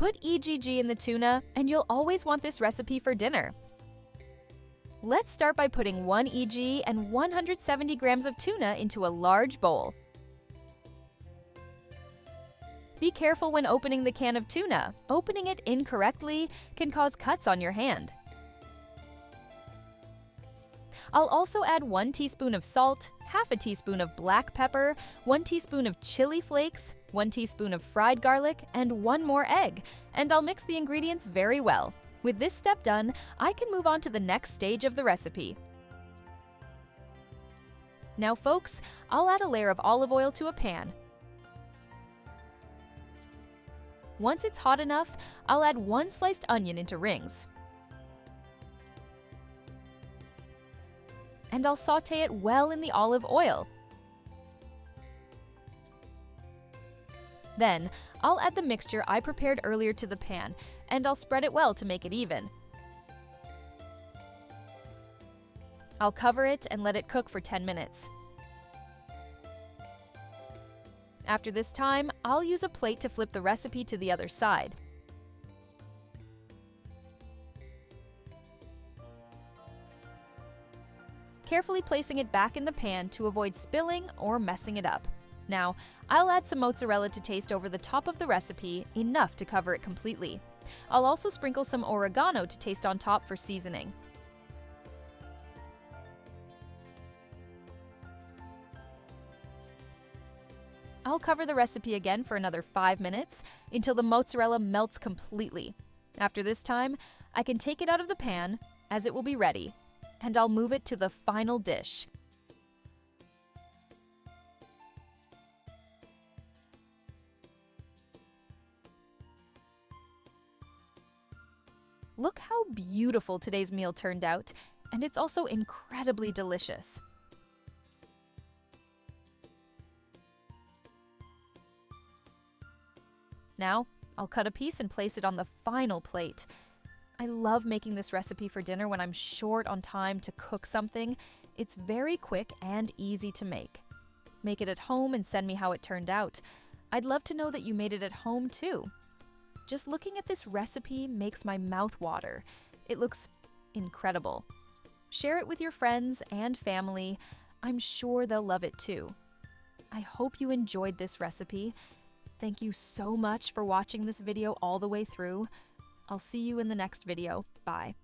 Put EGG in the tuna, and you'll always want this recipe for dinner. Let's start by putting 1 EG and 170 grams of tuna into a large bowl. Be careful when opening the can of tuna. Opening it incorrectly can cause cuts on your hand. I'll also add 1 teaspoon of salt, half a teaspoon of black pepper, 1 teaspoon of chili flakes, 1 teaspoon of fried garlic, and 1 more egg, and I'll mix the ingredients very well. With this step done, I can move on to the next stage of the recipe. Now folks, I'll add a layer of olive oil to a pan. Once it's hot enough, I'll add 1 sliced onion into rings. And I'll sauté it well in the olive oil. Then, I'll add the mixture I prepared earlier to the pan, and I'll spread it well to make it even. I'll cover it and let it cook for 10 minutes. After this time, I'll use a plate to flip the recipe to the other side. Carefully placing it back in the pan to avoid spilling or messing it up. Now, I'll add some mozzarella to taste over the top of the recipe, enough to cover it completely. I'll also sprinkle some oregano to taste on top for seasoning. I'll cover the recipe again for another 5 minutes until the mozzarella melts completely. After this time, I can take it out of the pan, as it will be ready, and I'll move it to the final dish. Look how beautiful today's meal turned out, and it's also incredibly delicious. Now, I'll cut a piece and place it on the final plate. I love making this recipe for dinner when I'm short on time to cook something. It's very quick and easy to make. Make it at home and send me how it turned out. I'd love to know that you made it at home too. Just looking at this recipe makes my mouth water. It looks incredible. Share it with your friends and family. I'm sure they'll love it too. I hope you enjoyed this recipe. Thank you so much for watching this video all the way through. I'll see you in the next video. Bye.